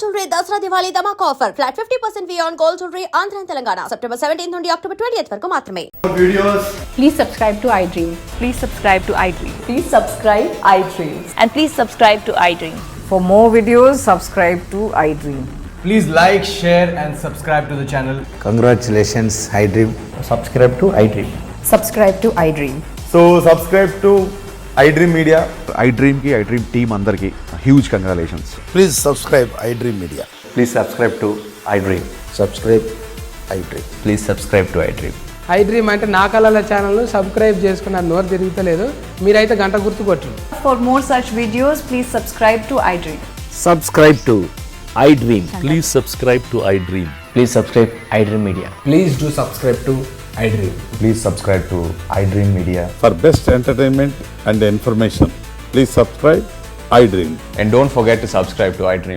Jewelry Dasra Diwali Dhamak offer. Flat 50% fee on gold jewelry Andhra and Telangana. September 17th నుండి October 20th వరకు మాత్రమే. Videos. Please subscribe to iDream. Please subscribe to iDream. Please subscribe iDream. And please subscribe to iDream. For more videos, subscribe to iDream. Please like, share and subscribe to the channel. Congratulations, iDream. Subscribe to iDream. Subscribe to iDream. So subscribe to iDream Media. iDream ki iDream team అందరికి huge congratulations. Please subscribe iDream Media. Please subscribe to iDream. Subscribe iDream. Please subscribe to iDream. iDream అంటే నా కళల ఛానల్ను subscribe చేసుకున్న నోరు తిరుగుతలేదు, మీరైతే గంట గుర్తు కొట్టండి. For more such videos, please subscribe to iDream. Subscribe to iDream. Please subscribe to iDream. Please subscribe iDream Media. Please do subscribe to iDream. Please subscribe to iDream Media. For best entertainment and information, please subscribe iDream. And don't forget to subscribe to iDream.